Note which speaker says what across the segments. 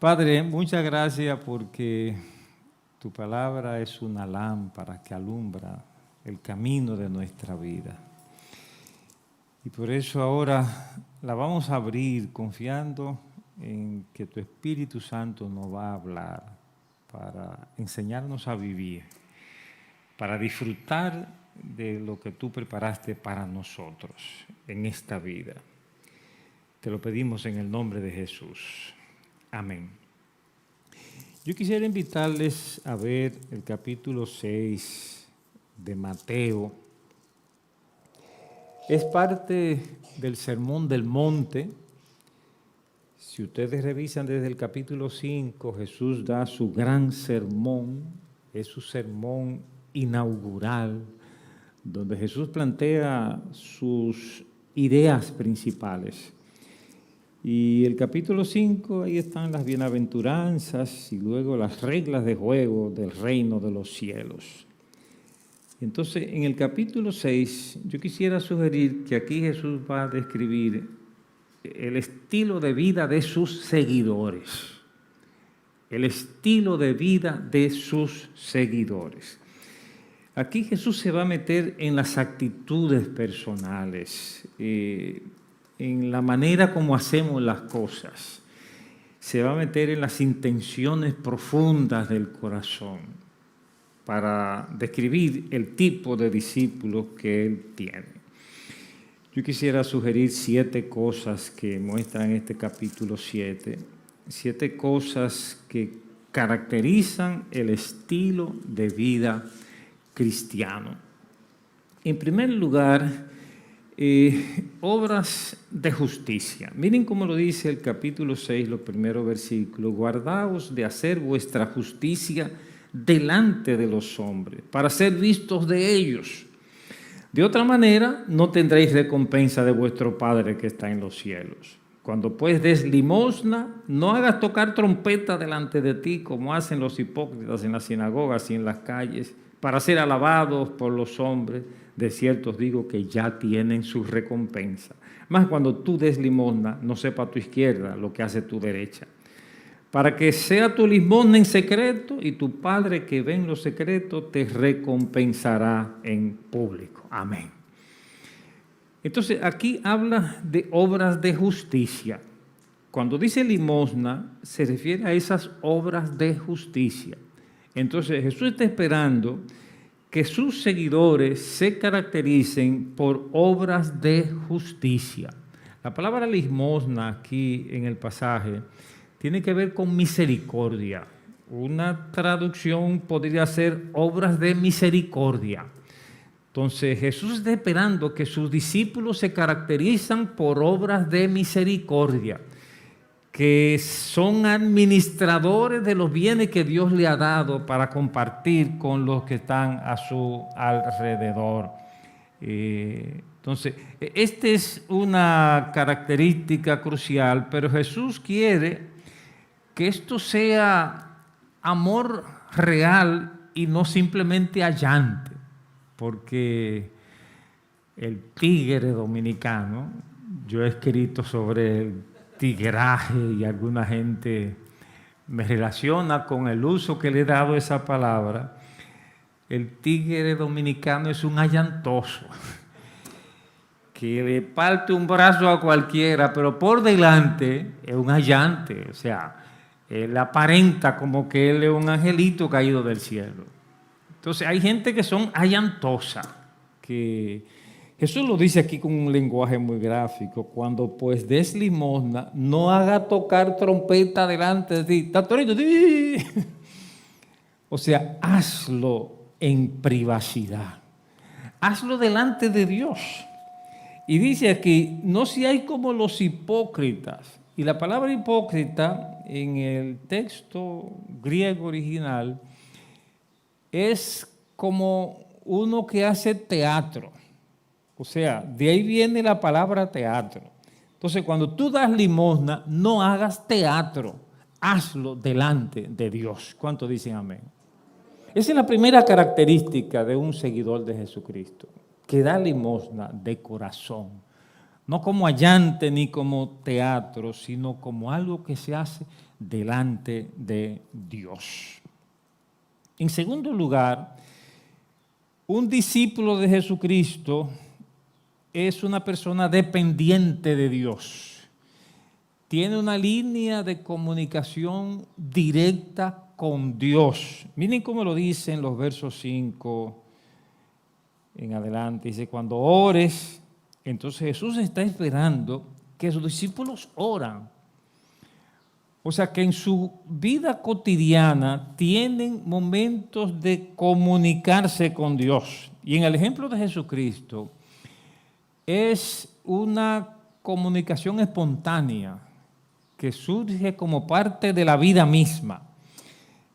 Speaker 1: Padre, muchas gracias porque tu palabra es una lámpara que alumbra el camino de nuestra vida. Y por eso ahora la vamos a abrir confiando en que tu Espíritu Santo nos va a hablar para enseñarnos a vivir, para disfrutar de lo que tú preparaste para nosotros en esta vida. Te lo pedimos en el nombre de Jesús. Amén. Yo quisiera invitarles a ver el capítulo 6 de Mateo. Es parte del Sermón del Monte. Si ustedes revisan desde el capítulo 5, Jesús da su gran sermón, es su sermón inaugural, donde Jesús plantea sus ideas principales. Y el capítulo 5, ahí están las bienaventuranzas y luego las reglas de juego del reino de los cielos. Entonces, en el capítulo 6, yo quisiera sugerir que aquí Jesús va a describir el estilo de vida de sus seguidores. El estilo de vida de sus seguidores. Aquí Jesús se va a meter en las actitudes personales, en la manera como hacemos las cosas. Se va a meter en las intenciones profundas del corazón para describir el tipo de discípulos que él tiene. Yo quisiera sugerir 7 cosas que muestran este capítulo 7, 7 cosas que caracterizan el estilo de vida cristiano. En primer lugar, obras de justicia. Miren cómo lo dice el capítulo 6, los primeros versículos. Guardaos de hacer vuestra justicia delante de los hombres, para ser vistos de ellos. De otra manera, no tendréis recompensa de vuestro Padre que está en los cielos. Cuando pues des limosna, no hagas tocar trompeta delante de ti, como hacen los hipócritas en las sinagogas y en las calles, para ser alabados por los hombres. De cierto os digo que ya tienen su recompensa. Mas cuando tú des limosna, no sepa tu izquierda lo que hace tu derecha, para que sea tu limosna en secreto, y tu Padre que ve en lo secreto te recompensará en público. Amén. Entonces aquí habla de obras de justicia. Cuando dice limosna, se refiere a esas obras de justicia. Entonces Jesús está esperando que sus seguidores se caractericen por obras de justicia. La palabra limosna aquí en el pasaje tiene que ver con misericordia. Una traducción podría ser obras de misericordia. Entonces Jesús está esperando que sus discípulos se caracterizan por obras de misericordia, que son administradores de los bienes que Dios le ha dado para compartir con los que están a su alrededor. Entonces, esta es una característica crucial, pero Jesús quiere que esto sea amor real y no simplemente allante, porque el tigre dominicano, yo he escrito sobre el tigraje y alguna gente me relaciona con el uso que le he dado a esa palabra. El tigre dominicano es un allantoso que le parte un brazo a cualquiera, pero por delante es un allante, o sea, él aparenta como que él es un angelito caído del cielo. Entonces hay gente que son allantosas, que Jesús lo dice aquí con un lenguaje muy gráfico. Cuando pues des limosna, no haga tocar trompeta delante de ti. ¡Tatorito! O sea, hazlo en privacidad. Hazlo delante de Dios. Y dice aquí, no seáis como los hipócritas. Y la palabra hipócrita en el texto griego original es como uno que hace teatro. O sea, de ahí viene la palabra teatro. Entonces, cuando tú das limosna, no hagas teatro, hazlo delante de Dios. ¿Cuántos dicen amén? Esa es la primera característica de un seguidor de Jesucristo, que da limosna de corazón. No como allante ni como teatro, sino como algo que se hace delante de Dios. En segundo lugar, un discípulo de Jesucristo es una persona dependiente de Dios. Tiene una línea de comunicación directa con Dios. Miren cómo lo dice en los versos 5 en adelante. Dice, cuando ores, entonces Jesús está esperando que sus discípulos oran. O sea que en su vida cotidiana tienen momentos de comunicarse con Dios. Y en el ejemplo de Jesucristo es una comunicación espontánea que surge como parte de la vida misma.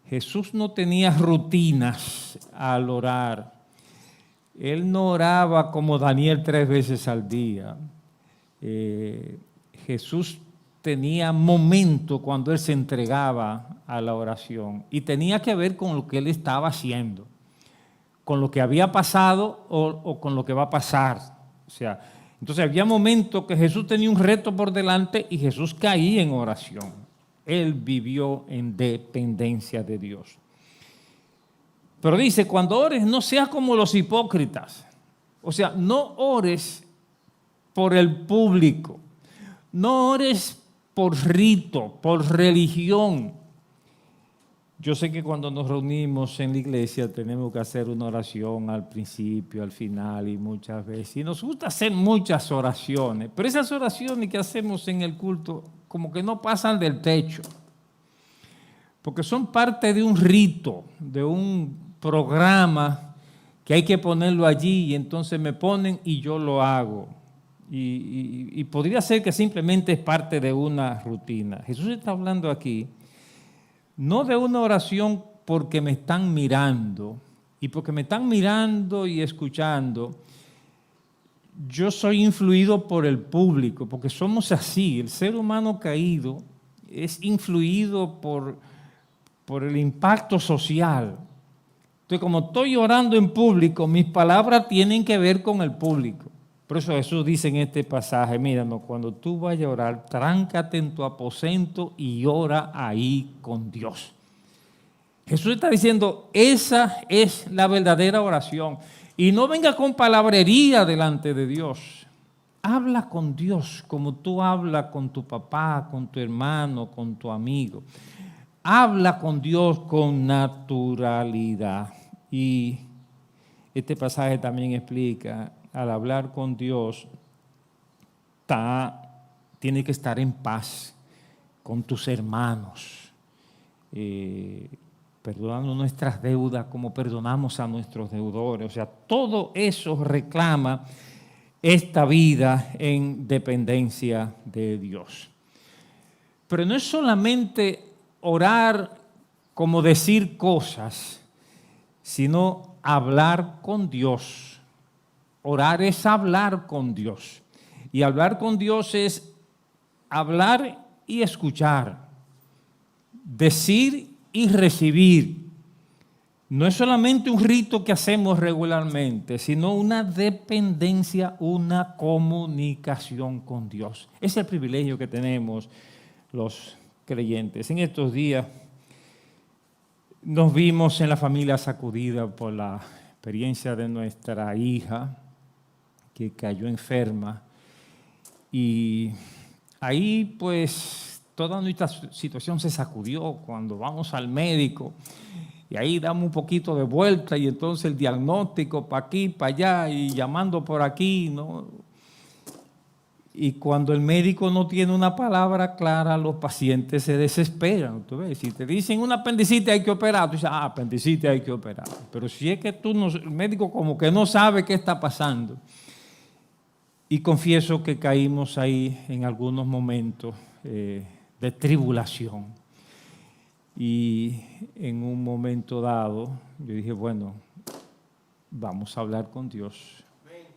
Speaker 1: Jesús no tenía rutinas al orar. Él no oraba como Daniel 3 veces al día. Jesús tenía momentos cuando él se entregaba a la oración y tenía que ver con lo que él estaba haciendo, con lo que había pasado o con lo que va a pasar. O sea, entonces había momentos que Jesús tenía un reto por delante y Jesús caía en oración. Él vivió en dependencia de Dios. Pero dice, cuando ores no seas como los hipócritas. O sea, no ores por el público. No ores por rito, por religión. Yo sé que cuando nos reunimos en la iglesia tenemos que hacer una oración al principio, al final y muchas veces. Y nos gusta hacer muchas oraciones, pero esas oraciones que hacemos en el culto como que no pasan del techo, porque son parte de un rito, de un programa que hay que ponerlo allí y entonces me ponen y yo lo hago. Y podría ser que simplemente es parte de una rutina. Jesús está hablando aquí no de una oración porque me están mirando, y porque me están mirando y escuchando, yo soy influido por el público, porque somos así, el ser humano caído es influido por el impacto social. Entonces, como estoy orando en público, mis palabras tienen que ver con el público. Por eso Jesús dice en este pasaje, míranos, cuando tú vayas a orar, tráncate en tu aposento y ora ahí con Dios. Jesús está diciendo, esa es la verdadera oración. Y no venga con palabrería delante de Dios. Habla con Dios como tú hablas con tu papá, con tu hermano, con tu amigo. Habla con Dios con naturalidad. Y este pasaje también explica, al hablar con Dios, tiene que estar en paz con tus hermanos, perdonando nuestras deudas como perdonamos a nuestros deudores. O sea, todo eso reclama esta vida en dependencia de Dios. Pero no es solamente orar como decir cosas, sino hablar con Dios. Orar es hablar con Dios. Y hablar con Dios es hablar y escuchar, decir y recibir. No es solamente un rito que hacemos regularmente, sino una dependencia, una comunicación con Dios. Ese es el privilegio que tenemos los creyentes. En estos días nos vimos en la familia sacudida por la experiencia de nuestra hija que cayó enferma, y ahí pues toda nuestra situación se sacudió cuando vamos al médico y ahí damos un poquito de vuelta y entonces el diagnóstico para aquí, para allá y llamando por aquí, ¿no? Y cuando el médico no tiene una palabra clara, los pacientes se desesperan. ¿Tú ves? Si te dicen una apendicitis hay que operar, tú dices, apendicitis hay que operar. Pero si es que el médico como que no sabe qué está pasando. Y confieso que caímos ahí en algunos momentos de tribulación. Y en un momento dado, yo dije, bueno, vamos a hablar con Dios.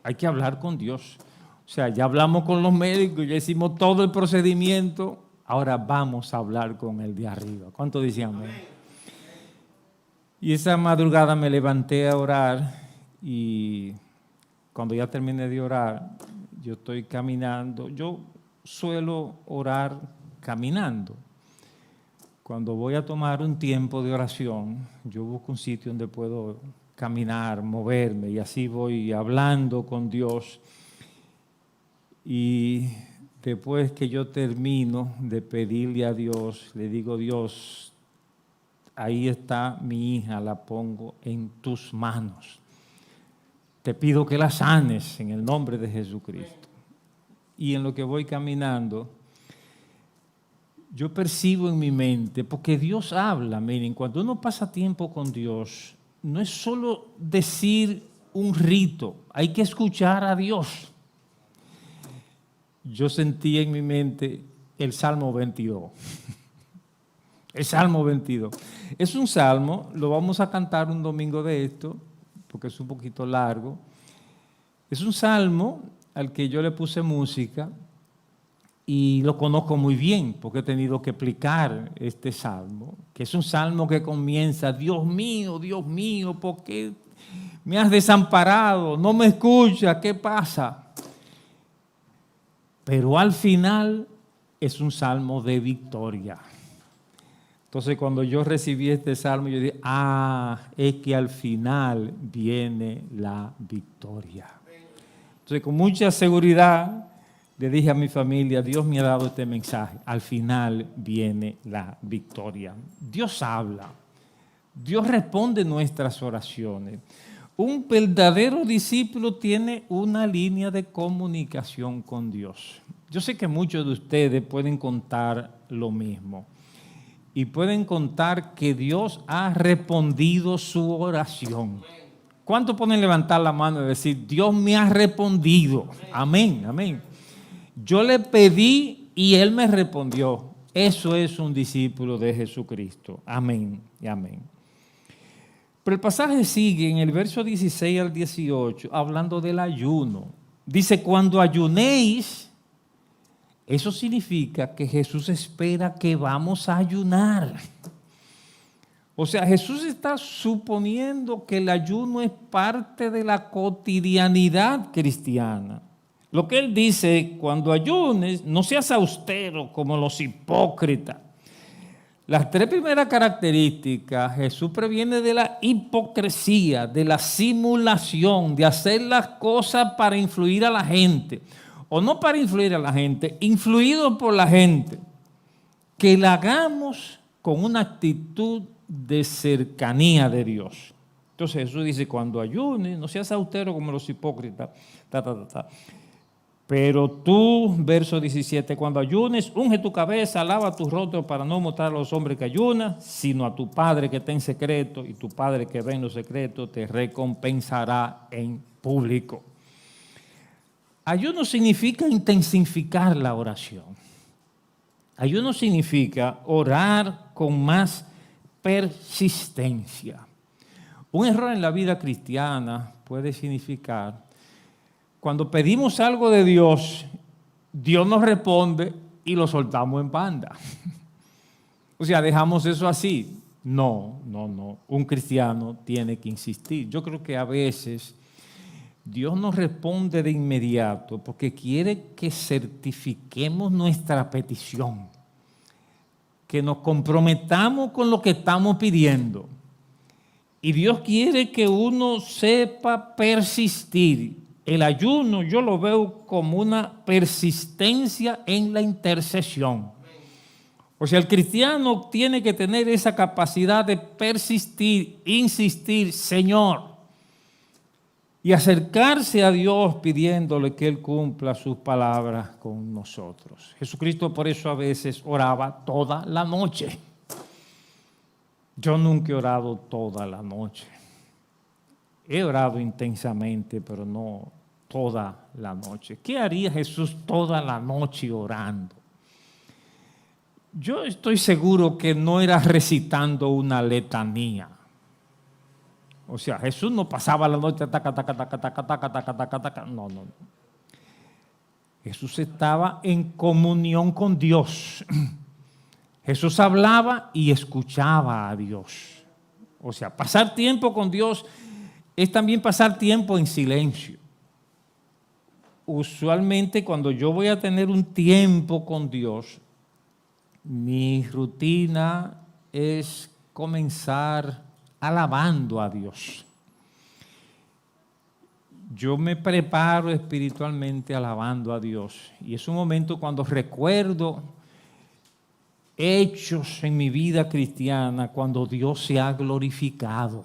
Speaker 1: Hay que hablar con Dios. O sea, ya hablamos con los médicos, ya hicimos todo el procedimiento, ahora vamos a hablar con el de arriba. ¿Cuánto decían? Amén. Y esa madrugada me levanté a orar y cuando ya terminé de orar, yo estoy caminando. Yo suelo orar caminando, cuando voy a tomar un tiempo de oración, yo busco un sitio donde puedo caminar, moverme, y así voy hablando con Dios. Y después que yo termino de pedirle a Dios, le digo: Dios, ahí está mi hija, la pongo en tus manos. Te pido que la sanes en el nombre de Jesucristo. Y en lo que voy caminando, yo percibo en mi mente, porque Dios habla. Miren, cuando uno pasa tiempo con Dios, no es solo decir un rito, hay que escuchar a Dios. Yo sentí en mi mente el Salmo 22. El Salmo 22. Es un salmo, lo vamos a cantar un domingo de esto, porque es un poquito largo. Es un salmo al que yo le puse música y lo conozco muy bien, porque he tenido que explicar este salmo, que es un salmo que comienza: Dios mío, ¿por qué me has desamparado? No me escuchas, ¿qué pasa? Pero al final es un salmo de victoria. Entonces, cuando yo recibí este salmo, yo dije: es que al final viene la victoria. Entonces, con mucha seguridad, le dije a mi familia: Dios me ha dado este mensaje, al final viene la victoria. Dios habla, Dios responde nuestras oraciones. Un verdadero discípulo tiene una línea de comunicación con Dios. Yo sé que muchos de ustedes pueden contar lo mismo y pueden contar que Dios ha respondido su oración. ¿Cuántos pueden levantar la mano y decir: Dios me ha respondido? Amén, amén. Yo le pedí y Él me respondió. Eso es un discípulo de Jesucristo. Amén y amén. Pero el pasaje sigue en el verso 16 al 18 hablando del ayuno. Dice: cuando ayunéis, eso significa que Jesús espera que vamos a ayunar. O sea, Jesús está suponiendo que el ayuno es parte de la cotidianidad cristiana. Lo que Él dice: cuando ayunes, no seas austero como los hipócritas. Las tres primeras características, Jesús previene de la hipocresía, de la simulación, de hacer las cosas para influir a la gente, o no para influir a la gente, influido por la gente. Que la hagamos con una actitud de cercanía de Dios. Entonces Jesús dice: cuando ayunes, no seas austero como los hipócritas. Pero tú, verso 17, cuando ayunes, unge tu cabeza, lava tu rostro para no mostrar a los hombres que ayunas, sino a tu Padre que está en secreto, y tu Padre que ve en lo secreto te recompensará en público. Ayuno significa intensificar la oración. Ayuno significa orar con más persistencia. Un error en la vida cristiana puede significar: cuando pedimos algo de Dios, Dios nos responde y lo soltamos en banda. O sea, dejamos eso así. No. Un cristiano tiene que insistir. Yo creo que a veces Dios nos responde de inmediato porque quiere que certifiquemos nuestra petición, que nos comprometamos con lo que estamos pidiendo. Y Dios quiere que uno sepa persistir. El ayuno yo lo veo como una persistencia en la intercesión. O sea, el cristiano tiene que tener esa capacidad de persistir, insistir: Señor, y acercarse a Dios pidiéndole que Él cumpla sus palabras con nosotros. Jesucristo por eso a veces oraba toda la noche. Yo nunca he orado toda la noche. He orado intensamente, pero no toda la noche. ¿Qué haría Jesús toda la noche orando? Yo estoy seguro que no era recitando una letanía. O sea, Jesús no pasaba la noche taca. No. Jesús estaba en comunión con Dios. Jesús hablaba y escuchaba a Dios. O sea, pasar tiempo con Dios es también pasar tiempo en silencio. Usualmente cuando yo voy a tener un tiempo con Dios, mi rutina es comenzar alabando a Dios. Yo me preparo espiritualmente alabando a Dios. Y es un momento cuando recuerdo hechos en mi vida cristiana, cuando Dios se ha glorificado.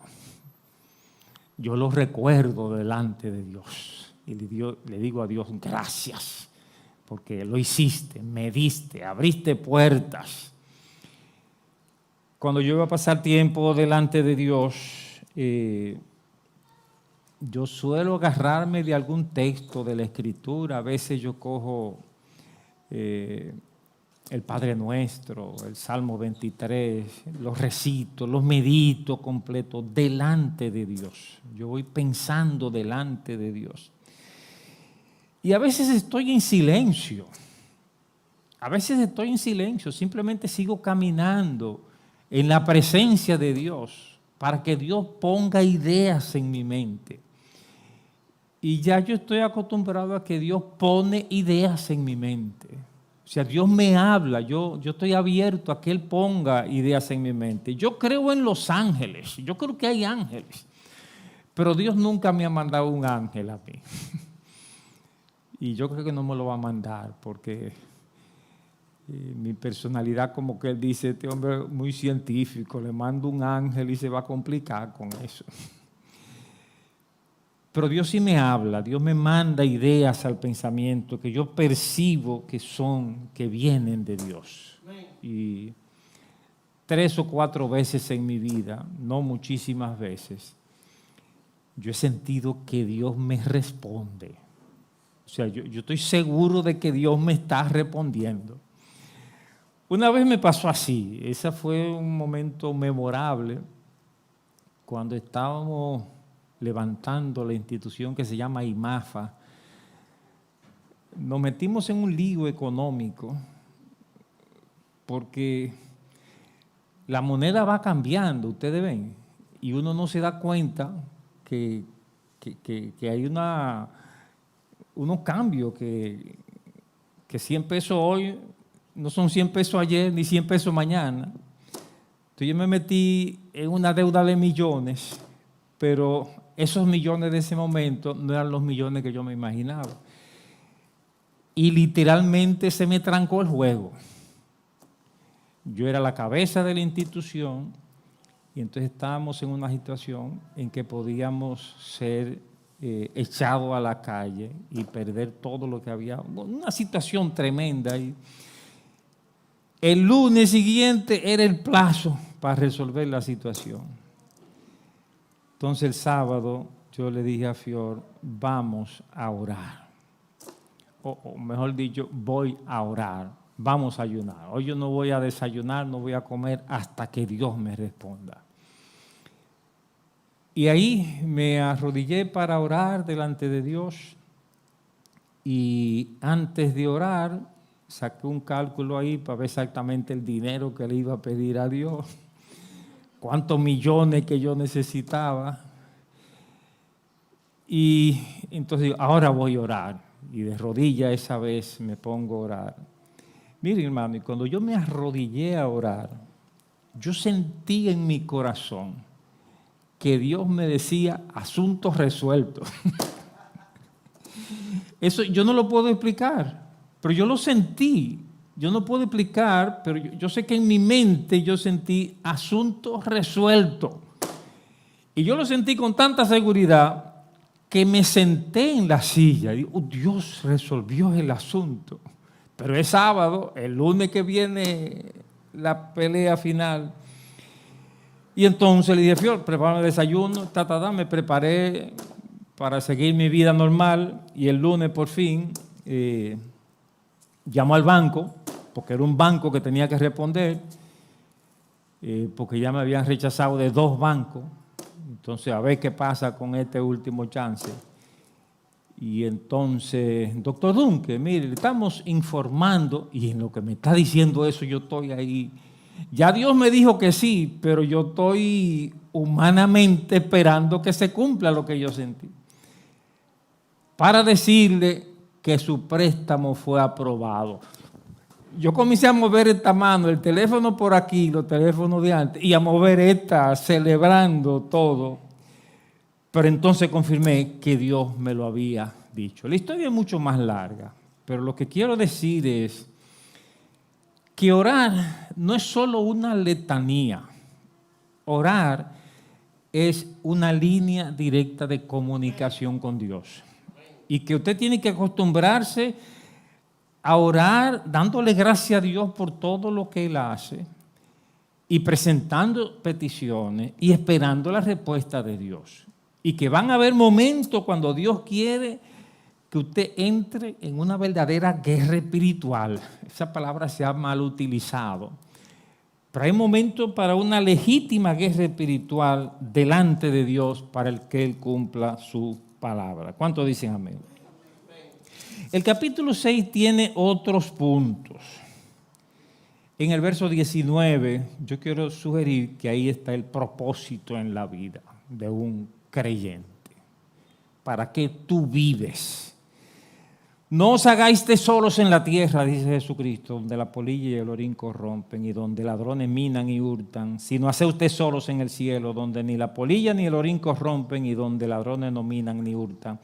Speaker 1: Yo los recuerdo delante de Dios. Y le digo a Dios, gracias, porque lo hiciste, me diste, abriste puertas. Cuando yo iba a pasar tiempo delante de Dios, yo suelo agarrarme de algún texto de la Escritura. A veces yo cojo el Padre Nuestro, el Salmo 23, los recito, los medito completo delante de Dios. Yo voy pensando delante de Dios. Y a veces estoy en silencio. Simplemente sigo caminando en la presencia de Dios para que Dios ponga ideas en mi mente. Y ya yo estoy acostumbrado a que Dios pone ideas en mi mente. O sea, Dios me habla, yo estoy abierto a que Él ponga ideas en mi mente. Yo creo en los ángeles, yo creo que hay ángeles, pero Dios nunca me ha mandado un ángel a mí. Y yo creo que no me lo va a mandar porque mi personalidad, como que Él dice, este hombre es muy científico, le mando un ángel y se va a complicar con eso. Pero Dios sí me habla, Dios me manda ideas al pensamiento que yo percibo que vienen de Dios. Y 3 o 4 veces en mi vida, no muchísimas veces, yo he sentido que Dios me responde. O sea, yo estoy seguro de que Dios me está respondiendo. Una vez me pasó así, ese fue un momento memorable, cuando estábamos levantando la institución que se llama IMAFA. Nos metimos en un lío económico porque la moneda va cambiando, ustedes ven, y uno no se da cuenta que hay unos cambios, que 100 pesos hoy no son 100 pesos ayer ni 100 pesos mañana. Entonces yo me metí en una deuda de millones, pero esos millones de ese momento no eran los millones que yo me imaginaba. Y literalmente se me trancó el juego. Yo era la cabeza de la institución y entonces estábamos en una situación en que podíamos ser echados a la calle y perder todo lo que había. Una situación tremenda. Y el lunes siguiente era el plazo para resolver la situación. Entonces el sábado yo le dije a Fior, vamos a orar. O mejor dicho, voy a orar, vamos a ayunar. Hoy yo no voy a desayunar, no voy a comer hasta que Dios me responda. Y ahí me arrodillé para orar delante de Dios. Y antes de orar, saqué un cálculo ahí para ver exactamente el dinero que le iba a pedir a Dios. Cuántos millones que yo necesitaba. Y entonces digo, ahora voy a orar. Y de rodillas esa vez me pongo a orar. Miren, hermano, y cuando yo me arrodillé a orar, yo sentí en mi corazón que Dios me decía asuntos resueltos. Eso yo no lo puedo explicar, pero yo lo sentí. Yo no puedo explicar, pero yo sé que en mi mente yo sentí asuntos resueltos. Y yo lo sentí con tanta seguridad que me senté en la silla y digo, oh, Dios resolvió el asunto. Pero es sábado, el lunes que viene la pelea final. Y entonces le dije, Fior, prepárame el desayuno, me preparé para seguir mi vida normal. Y el lunes por fin llamó al banco, porque era un banco que tenía que responder, porque ya me habían rechazado de 2 bancos. Entonces, a ver qué pasa con este último chance. Y entonces, doctor Dunque, mire, le estamos informando, y en lo que me está diciendo eso, yo estoy ahí. Ya Dios me dijo que sí, pero yo estoy humanamente esperando que se cumpla lo que yo sentí. Para decirle que su préstamo fue aprobado. yo comencé a mover esta mano, el teléfono por aquí, los teléfonos de antes, y a mover esta, celebrando todo. Pero entonces confirmé que Dios me lo había dicho. La historia es mucho más larga, pero lo que quiero decir es que orar no es solo una letanía. Orar es una línea directa de comunicación con Dios. Y que usted tiene que acostumbrarse a orar dándole gracias a Dios por todo lo que Él hace y presentando peticiones y esperando la respuesta de Dios. Y que van a haber momentos cuando Dios quiere que usted entre en una verdadera guerra espiritual. Esa palabra se ha mal utilizado. Pero hay momentos para una legítima guerra espiritual delante de Dios para el que Él cumpla su palabra. ¿Cuántos dicen amén? El capítulo 6 tiene otros puntos. En el verso 19, yo quiero sugerir que ahí está el propósito en la vida de un creyente. ¿Para qué tú vives? No os hagáis tesoros en la tierra, dice Jesucristo, donde la polilla y el orín corrompen y donde ladrones minan y hurtan, sino haced tesoros en el cielo, donde ni la polilla ni el orín corrompen y donde ladrones no minan ni hurtan.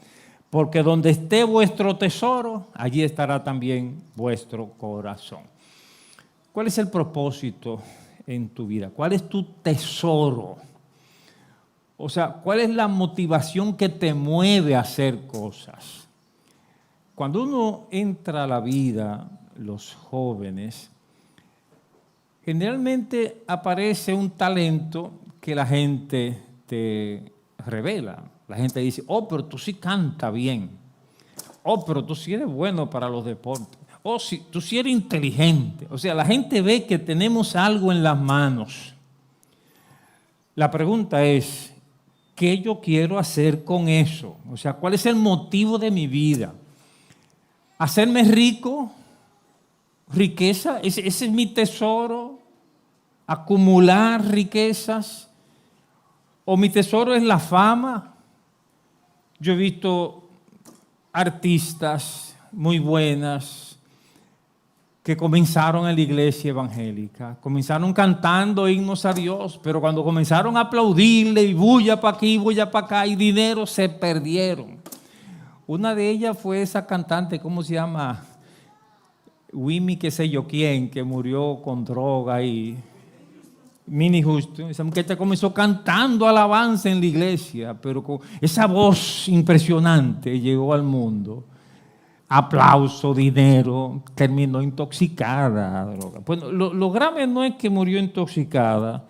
Speaker 1: Porque donde esté vuestro tesoro, allí estará también vuestro corazón. ¿Cuál es el propósito en tu vida? ¿Cuál es tu tesoro? O sea, ¿cuál es la motivación que te mueve a hacer cosas? Cuando uno entra a la vida, los jóvenes, generalmente aparece un talento que la gente te revela. La gente dice, oh, pero tú sí cantas bien. Oh, pero tú sí eres bueno para los deportes. Oh, sí, tú sí eres inteligente. O sea, la gente ve que tenemos algo en las manos. La pregunta es, ¿qué yo quiero hacer con eso? O sea, ¿cuál es el motivo de mi vida? ¿Hacerme rico? ¿Riqueza? ¿Ese es mi tesoro? ¿Acumular riquezas? ¿O mi tesoro es la fama? Yo he visto artistas muy buenas que comenzaron en la iglesia evangélica, comenzaron cantando himnos a Dios, pero cuando comenzaron a aplaudirle y bulla para aquí, bulla para acá y dinero, se perdieron. Una de ellas fue esa cantante, ¿cómo se llama? Wimi, qué sé yo quién, que murió con droga y... Minnie Houston, esa muchacha comenzó cantando alabanza en la iglesia, pero con esa voz impresionante llegó al mundo. Aplauso, dinero, terminó intoxicada. Bueno, lo grave no es que murió intoxicada,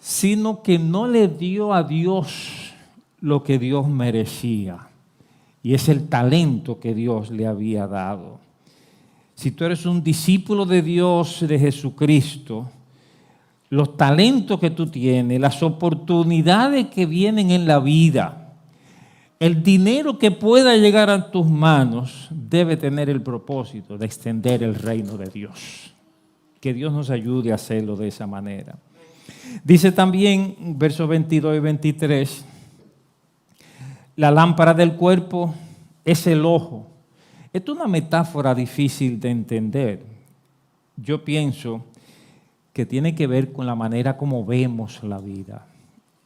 Speaker 1: sino que no le dio a Dios lo que Dios merecía. Y es el talento que Dios le había dado. Si tú eres un discípulo de Dios, de Jesucristo, los talentos que tú tienes, las oportunidades que vienen en la vida, el dinero que pueda llegar a tus manos debe tener el propósito de extender el reino de Dios. Que Dios nos ayude a hacerlo de esa manera. Dice también, versos 22 y 23, la lámpara del cuerpo es el ojo. Esto es una metáfora difícil de entender. Yo pienso que tiene que ver con la manera como vemos la vida.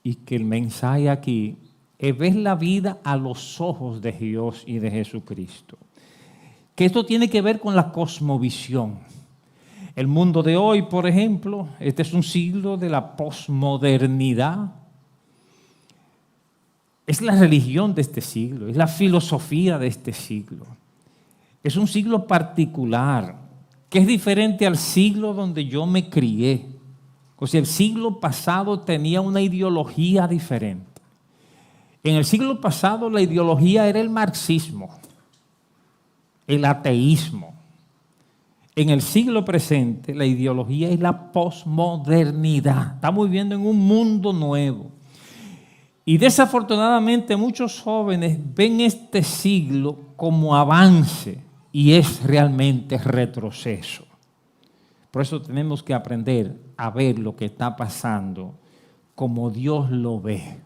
Speaker 1: Y que el mensaje aquí es ver la vida a los ojos de Dios y de Jesucristo. Que esto tiene que ver con la cosmovisión. El mundo de hoy, por ejemplo, este es un siglo de la posmodernidad. Es la religión de este siglo, es la filosofía de este siglo. Es un siglo particular, que es diferente al siglo donde yo me crié. O sea, el siglo pasado tenía una ideología diferente. En el siglo pasado la ideología era el marxismo, el ateísmo. En el siglo presente la ideología es la posmodernidad. Estamos viviendo en un mundo nuevo. Y desafortunadamente muchos jóvenes ven este siglo como avance. Y es realmente retroceso. Por eso tenemos que aprender a ver lo que está pasando como Dios lo ve.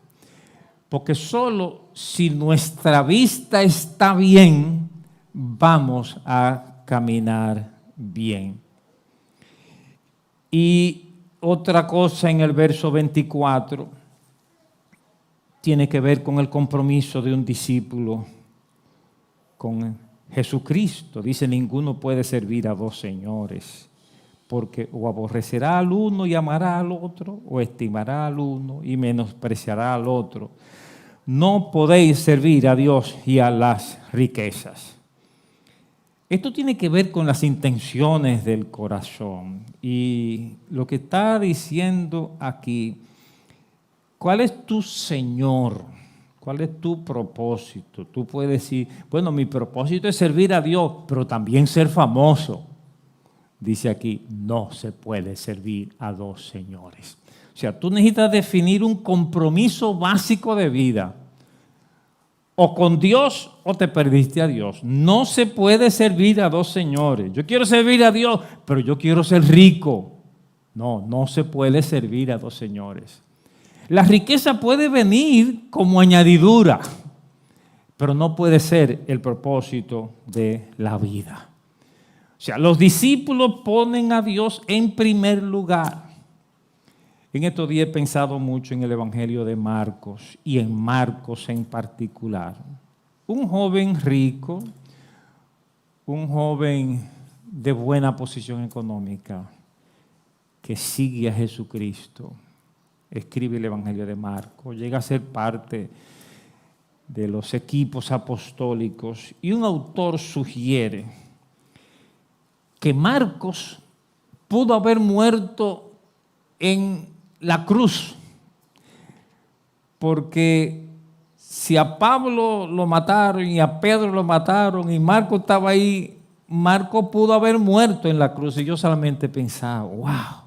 Speaker 1: Porque solo si nuestra vista está bien, vamos a caminar bien. Y otra cosa en el verso 24 tiene que ver con el compromiso de un discípulo con Jesucristo. Dice, ninguno puede servir a dos señores, porque o aborrecerá al uno y amará al otro, o estimará al uno y menospreciará al otro. No podéis servir a Dios y a las riquezas. Esto tiene que ver con las intenciones del corazón. Y lo que está diciendo aquí, ¿cuál es tu Señor? ¿Cuál es tu propósito? Tú puedes decir, bueno, mi propósito es servir a Dios, pero también ser famoso. Dice aquí, no se puede servir a dos señores. O sea, tú necesitas definir un compromiso básico de vida. O con Dios o te perdiste a Dios. No se puede servir a dos señores. Yo quiero servir a Dios, pero yo quiero ser rico. No, no se puede servir a dos señores. La riqueza puede venir como añadidura, pero no puede ser el propósito de la vida. O sea, los discípulos ponen a Dios en primer lugar. En estos días he pensado mucho en el Evangelio de Marcos y en Marcos en particular. Un joven rico, un joven de buena posición económica que sigue a Jesucristo, escribe el Evangelio de Marcos, llega a ser parte de los equipos apostólicos y un autor sugiere que Marcos pudo haber muerto en la cruz, porque si a Pablo lo mataron y a Pedro lo mataron y Marcos estaba ahí, Marcos pudo haber muerto en la cruz. Y yo solamente pensaba, wow,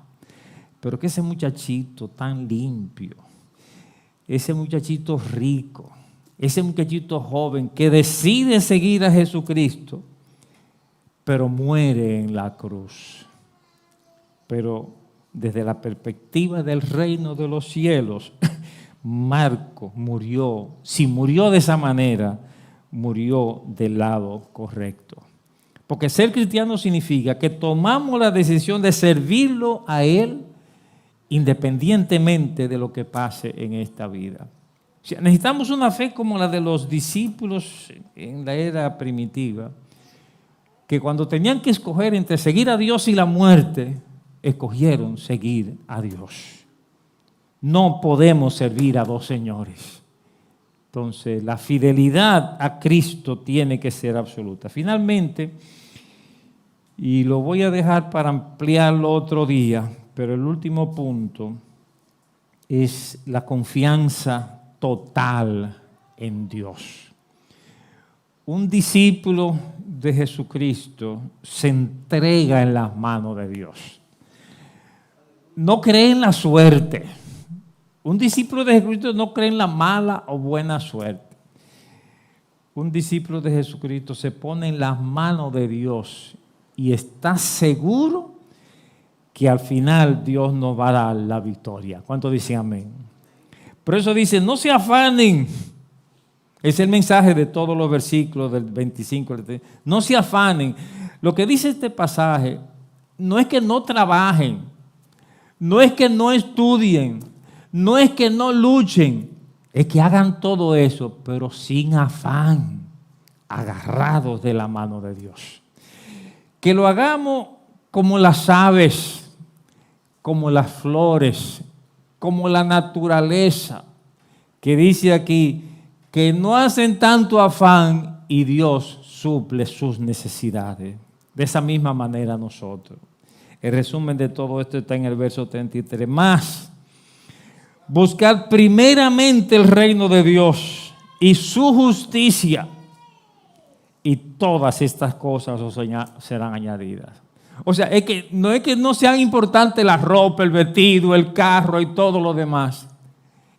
Speaker 1: pero que ese muchachito tan limpio, ese muchachito rico, ese muchachito joven que decide seguir a Jesucristo, pero muere en la cruz. Pero desde la perspectiva del reino de los cielos, Marcos murió, si murió de esa manera, murió del lado correcto. Porque ser cristiano significa que tomamos la decisión de servirlo a Él independientemente de lo que pase en esta vida. O sea, necesitamos una fe como la de los discípulos en la era primitiva, que cuando tenían que escoger entre seguir a Dios y la muerte, escogieron seguir a Dios. No podemos servir a dos señores. Entonces, la fidelidad a Cristo tiene que ser absoluta. Finalmente, y lo voy a dejar para ampliarlo otro día, pero el último punto es la confianza total en Dios. Un discípulo de Jesucristo se entrega en las manos de Dios. No cree en la suerte. Un discípulo de Jesucristo no cree en la mala o buena suerte. Un discípulo de Jesucristo se pone en las manos de Dios y está seguro que al final Dios nos va a dar la victoria. ¿Cuántos dicen amén? Por eso dice, no se afanen. Es el mensaje de todos los versículos del 25. No se afanen. Lo que dice este pasaje no es que no trabajen, no es que no estudien, no es que no luchen, es que hagan todo eso, pero sin afán, agarrados de la mano de Dios. Que lo hagamos como las aves, como las flores, como la naturaleza, que dice aquí, que no hacen tanto afán y Dios suple sus necesidades. De esa misma manera nosotros. El resumen de todo esto está en el verso 33. Más, buscar primeramente el reino de Dios y su justicia, y todas estas cosas os serán añadidas. O sea, es que no sean importantes la ropa, el vestido, el carro y todo lo demás.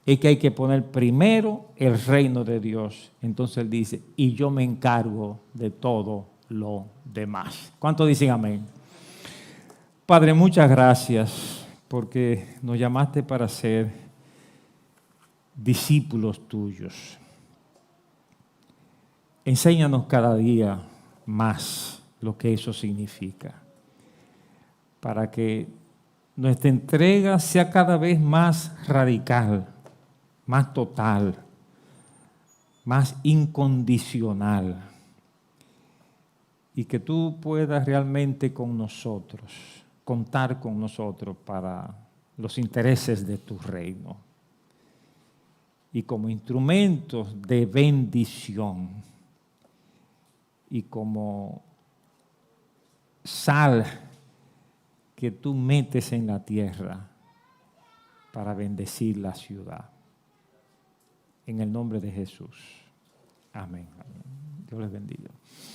Speaker 1: Es que hay que poner primero el reino de Dios. Entonces Él dice, y yo me encargo de todo lo demás. ¿Cuántos dicen amén? Padre, muchas gracias porque nos llamaste para ser discípulos tuyos. Enséñanos cada día más lo que eso significa. para que nuestra entrega sea cada vez más radical, más total, más incondicional, y que tú puedas realmente con nosotros, contar con nosotros para los intereses de tu reino y como instrumentos de bendición y como sal que tú metes en la tierra para bendecir la ciudad. En el nombre de Jesús. Amén. Dios les bendiga.